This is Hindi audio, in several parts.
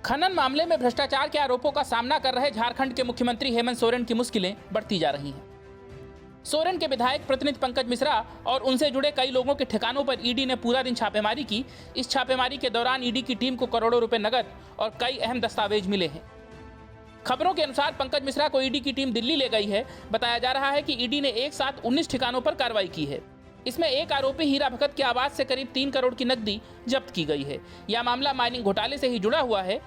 खनन मामले में भ्रष्टाचार के आरोपों का सामना कर रहे झारखंड के मुख्यमंत्री हेमंत सोरेन की मुश्किलें बढ़ती जा रही हैं। सोरेन के विधायक प्रतिनिधि पंकज मिश्रा और उनसे जुड़े कई लोगों के ठिकानों पर ईडी ने पूरा दिन छापेमारी की। इस छापेमारी के दौरान ईडी की टीम को करोड़ों रुपए नकद और कई अहम दस्तावेज मिले हैं। खबरों के अनुसार पंकज मिश्रा को ईडी की टीम दिल्ली ले गई है। बताया जा रहा है कि ईडी ने एक साथ 19 ठिकानों पर कार्रवाई की है। इसमें एक आरोपी हीरा भगत के आवास से करीब 3 करोड़ की नकदी जब्त की गई है। यह मामला माइनिंग घोटाले से ही जुड़ा हुआ है।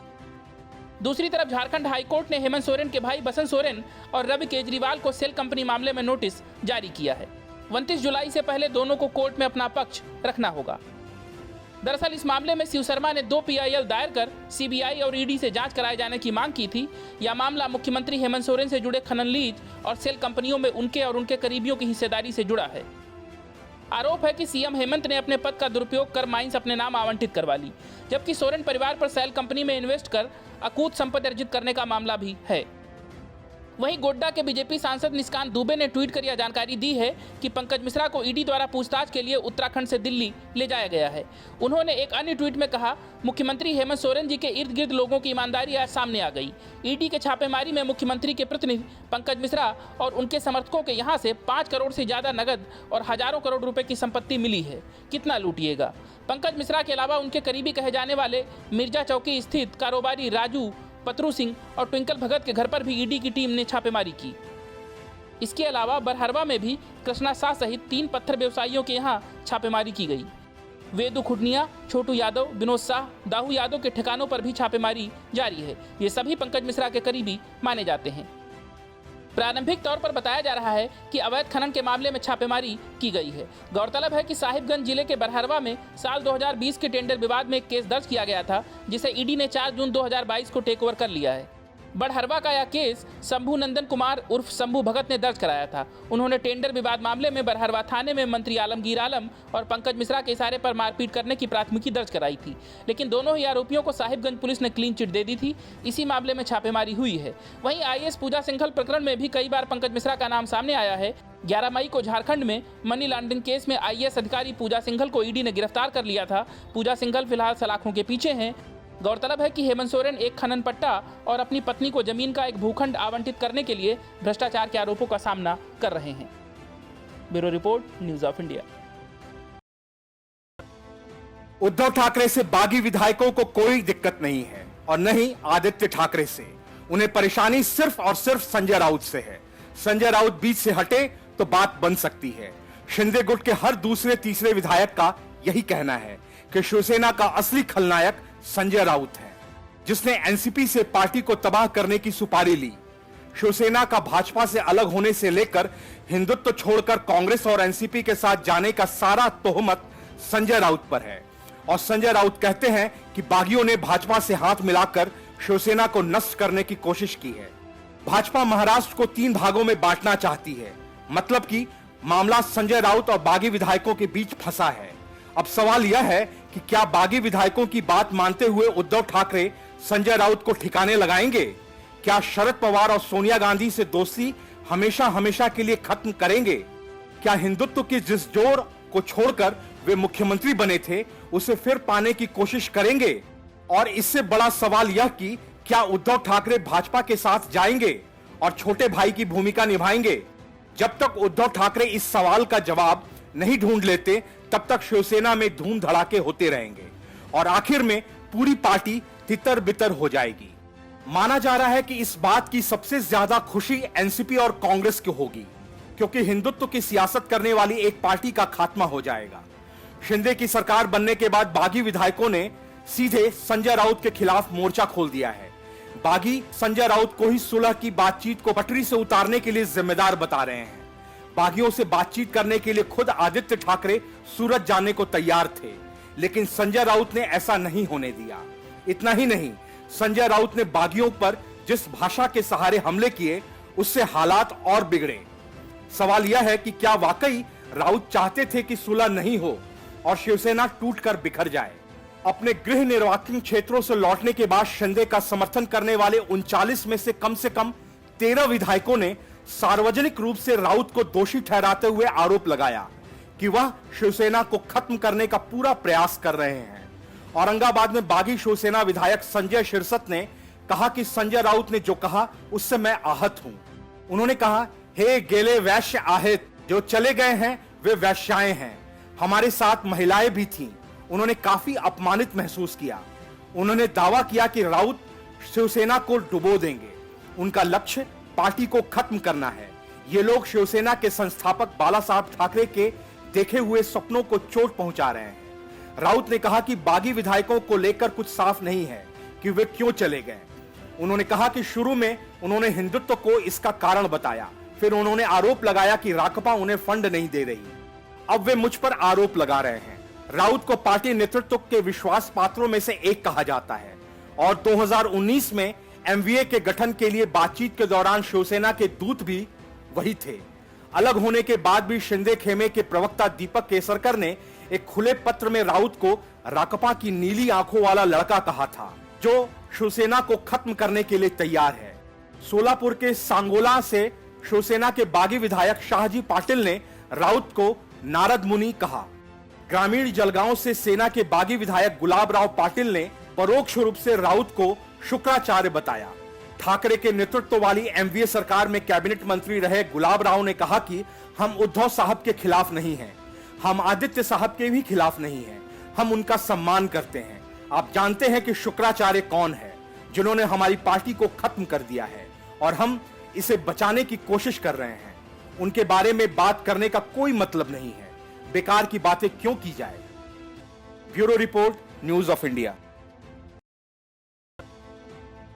दूसरी तरफ झारखंड हाईकोर्ट ने हेमंत सोरेन के भाई बसंत सोरेन और रवि केजरीवाल को सेल कंपनी मामले में नोटिस जारी किया है। 29 जुलाई से पहले दोनों को कोर्ट में अपना पक्ष रखना होगा। दरअसल इस मामले में शिव शर्मा ने 2 PIL दायर कर CBI और ED से जांच कराए जाने की मांग की थी। यह मामला मुख्यमंत्री हेमंत सोरेन से जुड़े खनन लीज और सेल कंपनियों में उनके और उनके करीबियों की हिस्सेदारी से जुड़ा है। आरोप है कि सीएम हेमंत ने अपने पद का दुरुपयोग कर माइंस अपने नाम आवंटित करवा ली, जबकि सोरेन परिवार पर सेल कंपनी में इन्वेस्ट कर अकूत संपत्ति अर्जित करने का मामला भी है। वहीं गोड्डा के बीजेपी सांसद निशिकांत दुबे ने ट्वीट कर यह जानकारी दी है कि पंकज मिश्रा को ईडी द्वारा पूछताछ के लिए उत्तराखंड से दिल्ली ले जाया गया है। उन्होंने एक अन्य ट्वीट में कहा, मुख्यमंत्री हेमंत सोरेन जी के इर्द गिर्द लोगों की ईमानदारी आज सामने आ गई। ईडी के छापेमारी में मुख्यमंत्री के प्रतिनिधि पंकज मिश्रा और उनके समर्थकों के यहाँ से 5 करोड़ से ज्यादा नगद और हजारों करोड़ रुपए की संपत्ति मिली है। कितना लूटिएगा। पंकज मिश्रा के अलावा उनके करीबी कहे जाने वाले मिर्जा चौकी स्थित कारोबारी राजू पतरू सिंह और ट्विंकल भगत के घर पर भी ईडी की टीम ने छापेमारी की। इसके अलावा बरहरवा में भी कृष्णा शाह सहित 3 पत्थर व्यवसायियों के यहाँ छापेमारी की गई। वेदु खुडनिया, छोटू यादव, विनोद शाह, दाहू यादव के ठिकानों पर भी छापेमारी जारी है। ये सभी पंकज मिश्रा के करीबी माने जाते हैं। प्रारंभिक तौर पर बताया जा रहा है कि अवैध खनन के मामले में छापेमारी की गई है। गौरतलब है कि साहिबगंज जिले के बरहरवा में साल 2020 के टेंडर विवाद में एक केस दर्ज किया गया था, जिसे ईडी ने 4 जून 2022 को टेक ओवर कर लिया है। बरहरवा का यह केस शंभू नंदन कुमार उर्फ शंभू भगत ने दर्ज कराया था। उन्होंने टेंडर विवाद मामले में बरहरवा थाने में मंत्री आलमगीर आलम और पंकज मिश्रा के इशारे पर मारपीट करने की प्राथमिकी दर्ज कराई थी, लेकिन दोनों ही आरोपियों को साहिबगंज पुलिस ने क्लीन चिट दे दी थी। इसी मामले में छापेमारी हुई है। वहीं IAS पूजा सिंघल प्रकरण में भी कई बार पंकज मिश्रा का नाम सामने आया है। 11 मई को झारखंड में मनी लॉन्ड्रिंग केस में IAS अधिकारी पूजा सिंघल को ईडी ने गिरफ्तार कर लिया था। पूजा सिंघल फिलहाल सलाखों के पीछे हैं। गौरतलब है कि हेमंत सोरेन एक खनन पट्टा और अपनी पत्नी को जमीन का एक भूखंड आवंटित करने के लिए भ्रष्टाचार के आरोपों का सामना कर रहे हैं। Bureau report, news of India. Uddhav Thackeray से बागी विधायकों को कोई दिक्कत नहीं है और न ही आदित्य ठाकरे से। उन्हें परेशानी सिर्फ और सिर्फ संजय राउत से है। संजय राउत बीच से हटे तो बात बन सकती है। शिंदे गुट के हर दूसरे तीसरे विधायक का यही कहना है कि शिवसेना का असली खलनायक संजय राउत है, जिसने एनसीपी से पार्टी को तबाह करने की सुपारी ली। शिवसेना का भाजपा से अलग होने से लेकर हिंदुत्व छोड़कर कांग्रेस और एनसीपी के साथ जाने का सारा तोहमत संजय राउत पर है। और संजय राउत कहते हैं कि बागियों ने भाजपा से हाथ मिलाकर शिवसेना को नष्ट करने की कोशिश की है। भाजपा महाराष्ट्र को 3 भागों में बांटना चाहती है, मतलब कि मामला संजय राउत और बागी विधायकों के बीच फंसा है। अब सवाल यह है कि क्या बागी विधायकों की बात मानते हुए उद्धव ठाकरे संजय राउत को ठिकाने लगाएंगे? क्या शरद पवार और सोनिया गांधी से दोस्ती हमेशा हमेशा के लिए खत्म करेंगे? क्या हिंदुत्व की जिस जोर को छोड़कर वे मुख्यमंत्री बने थे, उसे फिर पाने की कोशिश करेंगे? और इससे बड़ा सवाल यह कि क्या उद्धव ठाकरे भाजपा के साथ जाएंगे और छोटे भाई की भूमिका निभाएंगे? जब तक उद्धव ठाकरे इस सवाल का जवाब नहीं ढूंढ लेते, तब तक शिवसेना में धूम धड़ाके होते रहेंगे और आखिर में पूरी पार्टी तितर बितर हो जाएगी। माना जा रहा है कि इस बात की सबसे ज्यादा खुशी एनसीपी और कांग्रेस को होगी, क्योंकि हिंदुत्व की सियासत करने वाली एक पार्टी का खात्मा हो जाएगा। शिंदे की सरकार बनने के बाद बागी विधायकों ने सीधे संजय राउत के खिलाफ मोर्चा खोल दिया है। बागी संजय राउत को ही सुलह की बातचीत को पटरी से उतारने के लिए जिम्मेदार बता रहे हैं। बागियों से बातचीत करने के लिए खुद आदित्य ठाकरे सूरत जाने को तैयार थे, लेकिन संजय राउत ने ऐसा नहीं होने दिया। इतना ही नहीं, संजय राउत ने बागियों पर जिस भाषा के सहारे हमले किए, उससे हालात और बिगड़े। सवाल यह है कि क्या वाकई राउत चाहते थे कि सुलह नहीं हो और शिवसेना टूटकर बिखर जाए? अपने गृह निर्वाचन क्षेत्रों से लौटने के बाद शिंदे का समर्थन करने वाले 39 में से कम 13 विधायकों ने सार्वजनिक रूप से राउत को दोषी ठहराते हुए आरोप लगाया कि वह शिवसेना को खत्म करने का पूरा प्रयास कर रहे हैं। औरंगाबाद में बागी शिवसेना विधायक संजय शिरसत ने कहा कि संजय राउत ने जो कहा उससे मैं आहत हूं। उन्होंने कहा, हे गेले वैश्य आहेत, जो चले गए हैं वे वैश्याएं हैं। हमारे साथ महिलाएं भी थीं। उन्होंने काफी अपमानित महसूस किया। उन्होंने दावा किया कि राउत शिवसेना को डुबो देंगे। उनका लक्ष्य पार्टी को खत्म करना है। ये लोग शिवसेना के संस्थापक बाला साहब ठाकरे के देखे हुए सपनों को चोट पहुंचा रहे हैं। राउत ने कहा कि बागी विधायकों को लेकर कुछ साफ नहीं है कि वे क्यों चले गए। उन्होंने कहा कि शुरू में उन्होंने हिंदुत्व को इसका कारण बताया, फिर उन्होंने आरोप लगाया कि राकपा उन्हें फंड नहीं दे रही। अब वे मुझ पर आरोप लगा रहे हैं। राउत को पार्टी नेतृत्व के विश्वास पात्रों में से एक कहा जाता है और 2019 में एमवीए के गठन के लिए बातचीत के दौरान शिवसेना के दूत भी वही थे। अलग होने के बाद भी शिंदे खेमे के प्रवक्ता दीपक केसरकर ने एक खुले पत्र में राउत को राकपा की नीली आंखों वाला लड़का कहा था, जो शिवसेना को खत्म करने के लिए तैयार है। सोलापुर के सांगोला से शिवसेना के बागी विधायक शाहजी पाटिल ने राउत को नारद मुनि कहा। ग्रामीण जलगांव से सेना के बागी विधायक गुलाब राव पाटिल ने परोक्ष रूप से राउत को शुक्राचार्य बताया। ठाकरे के नेतृत्व वाली एमवीए सरकार में कैबिनेट मंत्री रहे गुलाब राव ने कहा कि हम उद्धव साहब के खिलाफ नहीं हैं, हम आदित्य साहब के भी खिलाफ नहीं हैं, हम उनका सम्मान करते हैं। आप जानते हैं कि शुक्राचार्य कौन है, जिन्होंने हमारी पार्टी को खत्म कर दिया है और हम इसे बचाने की कोशिश कर रहे हैं। उनके बारे में बात करने का कोई मतलब नहीं है। बेकार की बातें क्यों की जाए। Bureau report, news of India.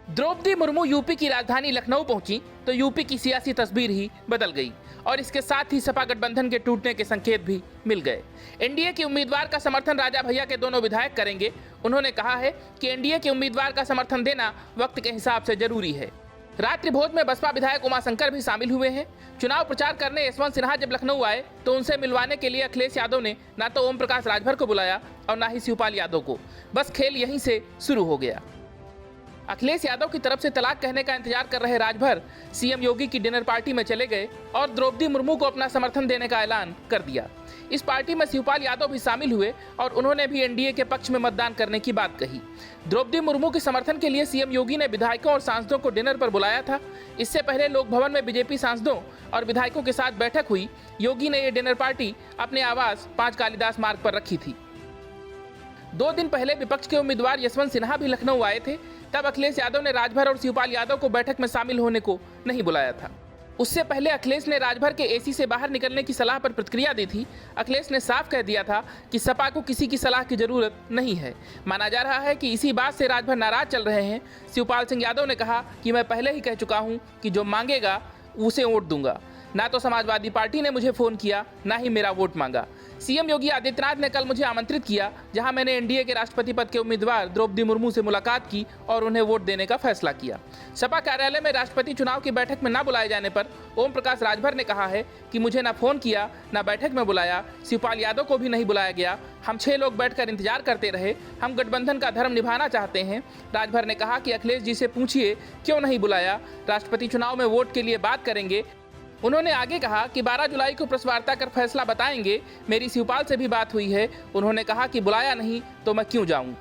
Draupadi Murmu UP की राजधानी लखनऊ पहुंची तो यूपी की सियासी तस्वीर ही बदल गई और इसके साथ ही सपा गठबंधन के टूटने के संकेत भी मिल गए। एनडीए के उम्मीदवार का समर्थन राजा भैया के दोनों विधायक करेंगे। उन्होंने कहा है कि एनडीए के उम्मीदवार का समर्थन देना वक्त के हिसाब से जरूरी है। रात्रि भोज में बसपा विधायक उमाशंकर भी शामिल हुए हैं। चुनाव प्रचार करने यशवंत सिन्हा जब लखनऊ आए तो उनसे मिलवाने के लिए अखिलेश यादव ने न तो ओम प्रकाश राजभर को बुलाया और न ही शिवपाल यादव को। बस खेल यहीं से शुरू हो गया। अखिलेश यादव की तरफ से तलाक कहने का इंतजार कर रहे राजभर सीएम योगी की डिनर पार्टी में चले गए और द्रौपदी मुर्मू को अपना समर्थन देने का ऐलान कर दिया। इस पार्टी में शिवपाल यादव भी शामिल हुए और उन्होंने भी एनडीए के पक्ष में मतदान करने की बात कही। द्रौपदी मुर्मू के समर्थन के लिए सीएम योगी ने विधायकों और सांसदों को डिनर पर बुलाया था। इससे पहले लोक भवन में बीजेपी सांसदों और विधायकों के साथ बैठक हुई। योगी ने ये डिनर पार्टी अपने आवास 5 कालिदास मार्ग पर रखी थी। 2 दिन पहले विपक्ष के उम्मीदवार यशवंत सिन्हा भी लखनऊ आए थे। तब अखिलेश यादव ने राजभर और शिवपाल यादव को बैठक में शामिल होने को नहीं बुलाया था। उससे पहले अखिलेश ने राजभर के एसी से बाहर निकलने की सलाह पर प्रतिक्रिया दी थी। अखिलेश ने साफ कह दिया था कि सपा को किसी की सलाह की जरूरत नहीं है। माना जा रहा है कि इसी बात से राजभर नाराज चल रहे हैं। शिवपाल सिंह यादव ने कहा कि मैं पहले ही कह चुका हूं कि जो मांगेगा उसे वोट दूंगा। ना तो समाजवादी पार्टी ने मुझे फोन किया, ना ही मेरा वोट मांगा। सीएम योगी आदित्यनाथ ने कल मुझे आमंत्रित किया, जहां मैंने एनडीए के राष्ट्रपति पद के उम्मीदवार द्रौपदी मुर्मू से मुलाकात की और उन्हें वोट देने का फैसला किया। सपा कार्यालय में राष्ट्रपति चुनाव की बैठक में न बुलाए जाने पर ओम प्रकाश राजभर ने कहा है कि मुझे न फोन किया, न बैठक में बुलाया। शिवपाल यादव को भी नहीं बुलाया गया। हम 6 लोग बैठकर इंतजार करते रहे। हम गठबंधन का धर्म निभाना चाहते हैं। राजभर ने कहा कि अखिलेश जी से पूछिए क्यों नहीं बुलाया। राष्ट्रपति चुनाव में वोट के लिए बात करेंगे। उन्होंने आगे कहा कि 12 जुलाई को प्रेस वार्ता कर फैसला बताएंगे। मेरी शिवपाल से भी बात हुई है। उन्होंने कहा कि बुलाया नहीं तो मैं क्यों जाऊं।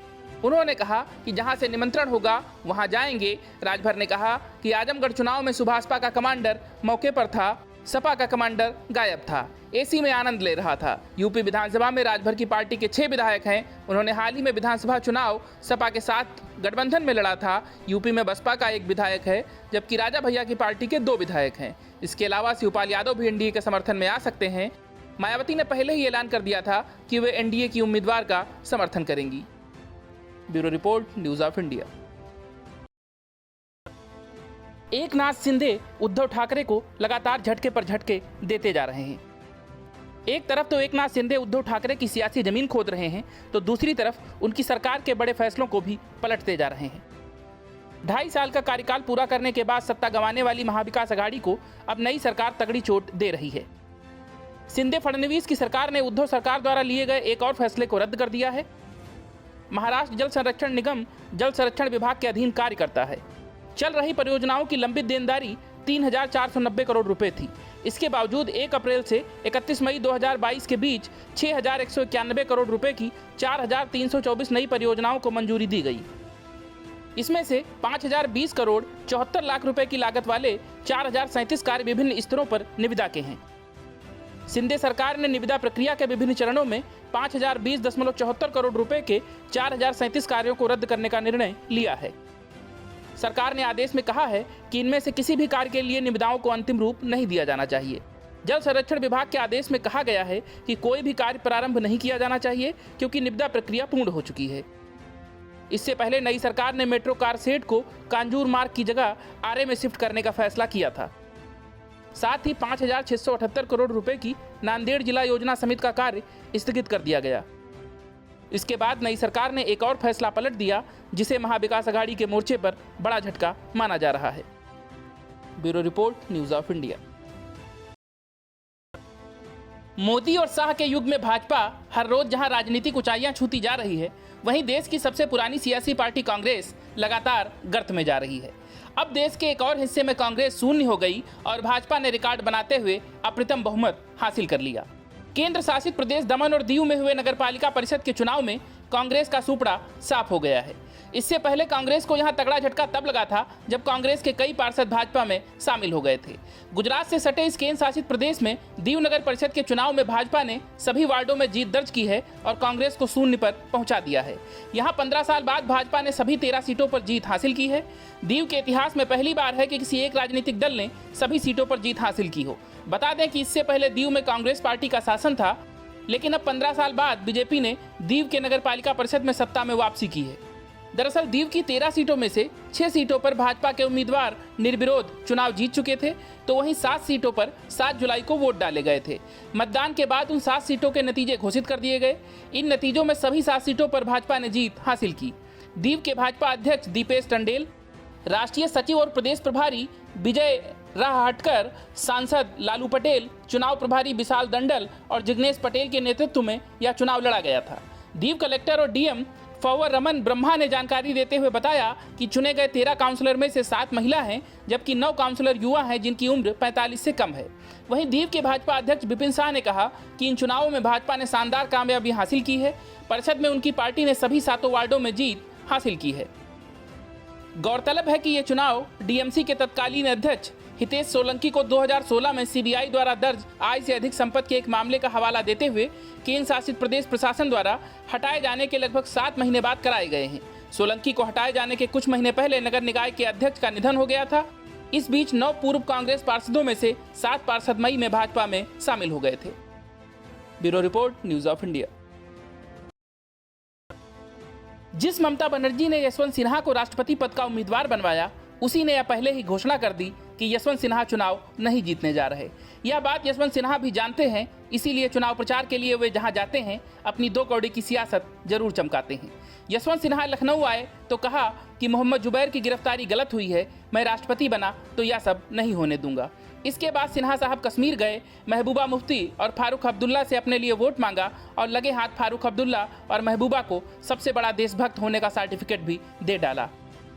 उन्होंने कहा कि जहां से निमंत्रण होगा वहां जाएंगे। राजभर ने कहा कि आजमगढ़ चुनाव में सुभाषपा का कमांडर मौके पर था, सपा का कमांडर गायब था, एसी में आनंद ले रहा था। यूपी विधानसभा में राजभर की पार्टी के 6 विधायक हैं। उन्होंने हाल ही में विधानसभा चुनाव सपा के साथ गठबंधन में लड़ा था। यूपी में बसपा का 1 विधायक है, जबकि राजा भैया की पार्टी के 2 विधायक हैं। इसके अलावा शिवपाल यादव भी एनडीए के समर्थन में आ सकते हैं। मायावती ने पहले ही ऐलान कर दिया था कि वे एनडीए की उम्मीदवार का समर्थन करेंगी। Bureau report, news of India. Eknath Shinde Uddhav Thackeray को लगातार झटके पर झटके देते जा रहे हैं। एक तरफ तो एकनाथ शिंदे उद्धव ठाकरे की सियासी जमीन खोद रहे हैं, तो दूसरी तरफ उनकी सरकार के बड़े फैसलों को भी पलटते जा रहे हैं। 2.5 साल का कार्यकाल पूरा करने के बाद सत्ता गंवाने वाली महाविकास अघाड़ी को अब नई सरकार तगड़ी चोट दे रही है। शिंदे फडणवीस की सरकार ने उद्धव सरकार द्वारा लिए गए एक और फैसले को रद्द कर दिया है। महाराष्ट्र जल संरक्षण निगम जल संरक्षण विभाग के अधीन कार्य करता है। चल रही परियोजनाओं की लंबित देनदारी 3,490 करोड़ रुपए थी। इसके बावजूद 1 अप्रैल से 31 मई 2022 के बीच 6,191 करोड़ रुपए की 4,324 नई परियोजनाओं को मंजूरी दी गई। इसमें से 5,020 करोड़ 74 लाख रुपए की लागत वाले 4,037 कार्य विभिन्न स्तरों पर निविदा के हैं। सिंधे सरकार ने निविदा प्रक्रिया के विभिन्न चरणों में 5,020.74 करोड़ रुपए के 4,037 कार्यों को रद्द करने का निर्णय लिया है। सरकार ने आदेश में कहा है कि इनमें से किसी भी कार्य के लिए निविदाओं को अंतिम रूप नहीं दिया जाना चाहिए। जल संरक्षण विभाग के आदेश में कहा गया है कि कोई भी कार्य प्रारंभ नहीं किया जाना चाहिए क्योंकि निविदा प्रक्रिया पूर्ण हो चुकी है। इससे पहले नई सरकार ने मेट्रो कार शेड को कांजूर मार्ग की जगह आरए में शिफ्ट करने का फैसला किया था। साथ ही 5,678 करोड़ रुपए की नांदेड़ जिला योजना समिति का कार्य स्थगित कर दिया गया। इसके बाद नई सरकार ने एक और फैसला पलट दिया, जिसे महाविकास अघाड़ी के मोर्चे पर बड़ा झटका माना जा रहा है। Bureau report, news of India. Modi और शाह के युग में भाजपा हर रोज जहां राजनीतिक ऊंचाइयां छूती जा रही है, वहीं देश की सबसे पुरानी सियासी पार्टी कांग्रेस लगातार गर्त में जा रही है। अब देश के एक और हिस्से में कांग्रेस शून्य हो गई और भाजपा ने रिकॉर्ड बनाते हुए अप्रतिम बहुमत हासिल कर लिया। केंद्र शासित प्रदेश दमन और दीव में हुए नगरपालिका परिषद के चुनाव में कांग्रेस का सुपड़ा साफ हो गया है। इससे पहले कांग्रेस को यहां तगड़ा झटका तब लगा था जब कांग्रेस के कई पार्षद भाजपा में शामिल हो गए थे। गुजरात से सटे इस केंद्र शासित प्रदेश में दीव नगर परिषद के चुनाव में भाजपा ने सभी वार्डों में जीत दर्ज की है और कांग्रेस को शून्य पर पहुंचा दिया है। यहां 15 साल बाद भाजपा ने सभी 13 सीटों पर जीत हासिल की है। दीव के इतिहास में पहली बार है कि किसी एक राजनीतिक दल ने सभी सीटों पर जीत हासिल की हो। बता दें कि इससे पहले दीव में कांग्रेस पार्टी का शासन था, लेकिन अब 15 साल बाद बीजेपी ने दीव के नगरपालिका परिषद में सत्ता में वापसी की है। दरअसल दीव की 13 सीटों में से 6 सीटों पर भाजपा के उम्मीदवार निर्विरोध चुनाव जीत चुके थे, तो वहीं 7 सीटों पर 7 जुलाई को वोट डाले गए थे। मतदान के बाद उन 7 सीटों के नतीजे घोषित कर दिए गए। इन नतीजों में सभी 7 सीटों पर भाजपा ने जीत हासिल की। दीव के भाजपा अध्यक्ष दीपेश टंडेल, राष्ट्रीय सचिव और प्रदेश प्रभारी विजय राहटकर, सांसद लालू पटेल, चुनाव प्रभारी विशाल दंडल और जिग्नेश पटेल के नेतृत्व में यह चुनाव लड़ा गया था। दीव कलेक्टर और डीएम फवर रमन ब्रह्मा ने जानकारी देते हुए बताया कि चुने गए 13 काउंसलर में से 7 महिला हैं, जबकि 9 काउंसलर युवा हैं जिनकी उम्र 45 से कम है। वहीं दीव के भाजपा अध्यक्ष विपिन शाह ने कहा कि इन चुनावों में भाजपा ने शानदार कामयाबी हासिल की है। परिषद में उनकी पार्टी ने सभी 7 वार्डों में जीत हासिल की है। गौरतलब है कि ये चुनाव डीएमसी के तत्कालीन अध्यक्ष हितेश सोलंकी को 2016 में सीबीआई द्वारा दर्ज आय से अधिक संपत्ति के एक मामले का हवाला देते हुए केंद्र शासित प्रदेश प्रशासन द्वारा हटाए जाने के लगभग 7 महीने बाद कराए गए हैं। सोलंकी को हटाए जाने के कुछ महीने पहले नगर निकाय के अध्यक्ष का निधन हो गया था। इस बीच 9 पूर्व कांग्रेस पार्षदों में से 7 पार्षद मई में भाजपा में शामिल हो गए थे। Bureau report, news of India. जिस ममता बनर्जी ने यशवंत सिन्हा को राष्ट्रपति पद का उम्मीदवार बनवाया, उसी ने यह पहले ही घोषणा कर दी कि यशवंत सिन्हा चुनाव नहीं जीतने जा रहे। यह बात यशवंत सिन्हा भी जानते हैं, इसीलिए चुनाव प्रचार के लिए वे जहां जाते हैं अपनी 2 कौड़ी की सियासत जरूर चमकाते हैं। यशवंत सिन्हा लखनऊ आए तो कहा कि मोहम्मद जुबैर की गिरफ्तारी गलत हुई है, मैं राष्ट्रपति बना तो यह सब नहीं होने दूंगा। इसके बाद सिन्हा साहब कश्मीर गए, महबूबा मुफ्ती और फारूक अब्दुल्ला से अपने लिए वोट मांगा और लगे हाथ फारूक अब्दुल्ला और महबूबा को सबसे बड़ा देशभक्त होने का सर्टिफिकेट भी दे डाला।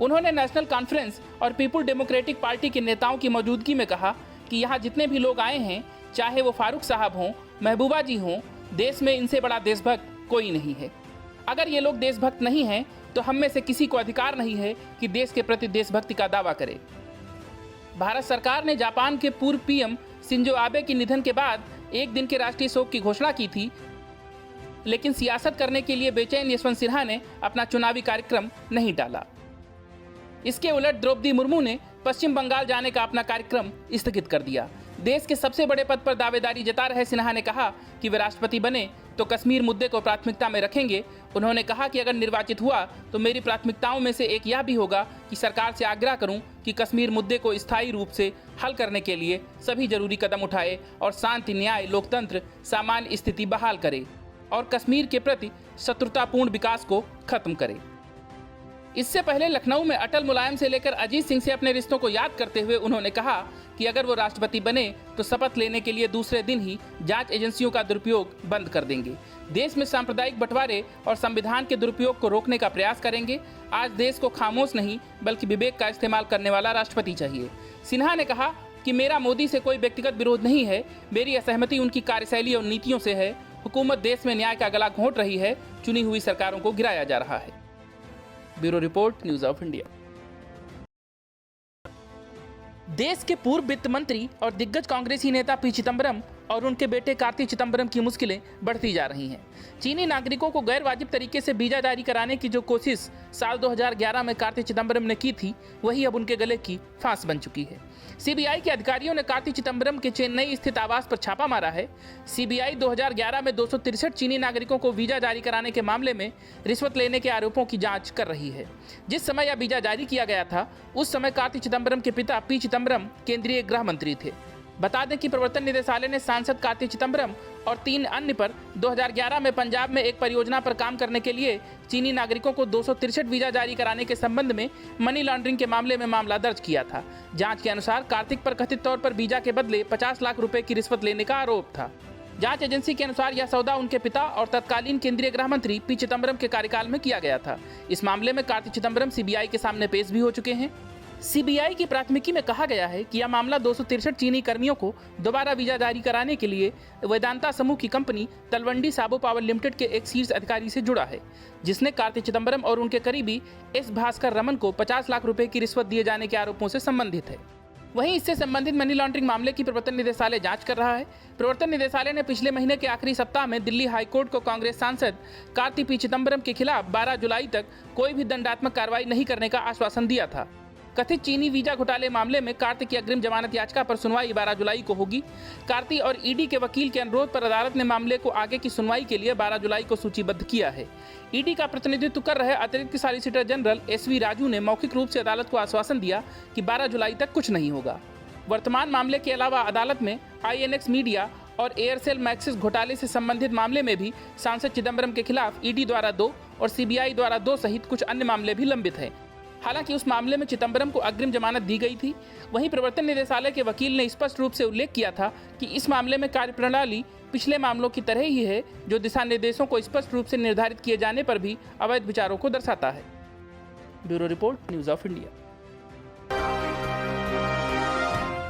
उन्होंने नेशनल कॉन्फ्रेंस और पीपुल डेमोक्रेटिक पार्टी के नेताओं की मौजूदगी में कहा कि यहाँ जितने भी लोग आए हैं, चाहे वो फारूक साहब हों, महबूबा जी हों, देश में इनसे बड़ा देशभक्त कोई नहीं है। अगर ये लोग देशभक्त नहीं हैं तो हम में से किसी को अधिकार नहीं है कि देश के प्रति देशभक्ति का दावा करे। भारत सरकार ने जापान के पूर्व पीएम शिंजो आबे के निधन के बाद एक दिन के राष्ट्रीय शोक की घोषणा की थी, लेकिन सियासत करने के लिए बेचैन यशवंत सिन्हा ने अपना चुनावी कार्यक्रम नहीं टाला। इसके उलट द्रौपदी मुर्मू ने पश्चिम बंगाल जाने का अपना कार्यक्रम स्थगित कर दिया। देश के सबसे बड़े पद पर दावेदारी जता रहे सिन्हा ने कहा कि वे राष्ट्रपति बने तो कश्मीर मुद्दे को प्राथमिकता में रखेंगे। उन्होंने कहा कि अगर निर्वाचित हुआ तो मेरी प्राथमिकताओं में से एक यह भी होगा कि सरकार से आग्रह करूं कि कश्मीर मुद्दे को स्थायी रूप से हल करने के लिए सभी जरूरी कदम उठाए और शांति, न्याय, लोकतंत्र, सामान्य स्थिति बहाल करे और कश्मीर के प्रति शत्रुतापूर्ण विकास को खत्म करे। इससे पहले लखनऊ में अटल मुलायम से लेकर अजीत सिंह से अपने रिश्तों को याद करते हुए उन्होंने कहा कि अगर वो राष्ट्रपति बने तो शपथ लेने के लिए दूसरे दिन ही जांच एजेंसियों का दुरुपयोग बंद कर देंगे, देश में सांप्रदायिक बंटवारे और संविधान के दुरुपयोग को रोकने का प्रयास करेंगे। आज देश को खामोश नहीं बल्कि विवेक का इस्तेमाल करने वाला राष्ट्रपति चाहिए। सिन्हा ने कहा कि मेरा मोदी से कोई व्यक्तिगत विरोध नहीं है, मेरी असहमति उनकी कार्यशैली और नीतियों से है। हुकूमत देश में न्याय का गला घोंट रही है, चुनी हुई सरकारों को गिराया जा रहा है। Bureau report, news of India. देश के पूर्व वित्त मंत्री और दिग्गज कांग्रेसी नेता पी चिदंबरम और उनके बेटे कार्ति चिदंबरम की मुश्किलें बढ़ती जा रही हैं। चीनी नागरिकों को गैर वाजिब तरीके से वीजा जारी कराने की जो कोशिश साल 2011 में कार्ति चिदंबरम ने की थी, वही अब उनके गले की फांस बन चुकी है। सीबीआई के अधिकारियों ने कार्ति चिदंबरम के चेन्नई स्थित आवास पर छापा मारा है। सीबीआई 2011 में 263 चीनी नागरिकों को वीजा जारी कराने के मामले में रिश्वत लेने के आरोपों की जांच कर रही है। जिस समय यह वीजा जारी किया गया था, उस समय कार्ति चिदंबरम के पिता पी चिदंबरम केंद्रीय गृह मंत्री थे। बता दें कि प्रवर्तन निदेशालय ने सांसद कार्ति चिदंबरम और 3 अन्य पर 2011 में पंजाब में एक परियोजना पर काम करने के लिए चीनी नागरिकों को 263 वीजा जारी कराने के संबंध में मनी लॉन्ड्रिंग के मामले में मामला दर्ज किया था। जांच के अनुसार कार्तिक पर कथित तौर पर वीजा के बदले 50 लाख रुपए की रिश्वत लेने का आरोप था। जांच एजेंसी के अनुसार यह सौदा उनके पिता और तत्कालीन केंद्रीय गृह मंत्री पी चिदंबरम के कार्यकाल में किया गया था। इस मामले में कार्ति चिदंबरम सीबीआई के सामने पेश भी हो चुके हैं। सीबीआई की प्राथमिकी में कहा गया है कि यह मामला 263 चीनी कर्मियों को दोबारा वीजा जारी कराने के लिए वेदांता समूह की company Talwandi Sabo power limited के एक शीर्ष अधिकारी से जुड़ा है, जिसने कार्ति चिदंबरम और उनके करीबी एस भास्कर रमन को 50 लाख रुपए की रिश्वत दिए जाने के आरोपों से संबंधित है। वहीं इससे संबंधित मनी लॉन्ड्रिंग मामले की प्रवर्तन निदेशालय जांच कर रहा है। प्रवर्तन निदेशालय ने पिछले महीने के आखिरी सप्ताह में दिल्ली हाईकोर्ट को कांग्रेस सांसद कार्ति पी चिदंबरम के खिलाफ 12 जुलाई तक कोई भी दंडात्मक कार्रवाई नहीं करने का आश्वासन दिया था। कथित चीनी वीजा घोटाले मामले में कार्ति की अग्रिम जमानत याचिका पर सुनवाई 12 जुलाई को होगी। कार्ति और ईडी के वकील के अनुरोध पर अदालत ने मामले को आगे की सुनवाई के लिए 12 जुलाई को सूचीबद्ध किया है। ईडी का प्रतिनिधित्व कर रहे अतिरिक्त सॉलिसिटर जनरल एसवी राजू ने मौखिक रूप से अदालत को आश्वासन दिया कि 12 जुलाई तक कुछ नहीं होगा। वर्तमान मामले के अलावा अदालत में आईएनएक्स मीडिया और एयरसेल मैक्सिस घोटाले से संबंधित मामले में भी सांसद चिदंबरम के खिलाफ ईडी द्वारा 2 और सीबीआई द्वारा 2 सहित कुछ अन्य मामले भी लंबित हैं। हालांकि उस मामले में चिदंबरम को अग्रिम जमानत दी गई थी। वहीं प्रवर्तन निदेशालय के वकील ने स्पष्ट रूप से उल्लेख किया था कि इस मामले में कार्यप्रणाली पिछले मामलों की तरह ही है, जो दिशा निर्देशों को स्पष्ट रूप से निर्धारित किए जाने पर भी अवैध विचारों को दर्शाता है। Bureau report, news of India.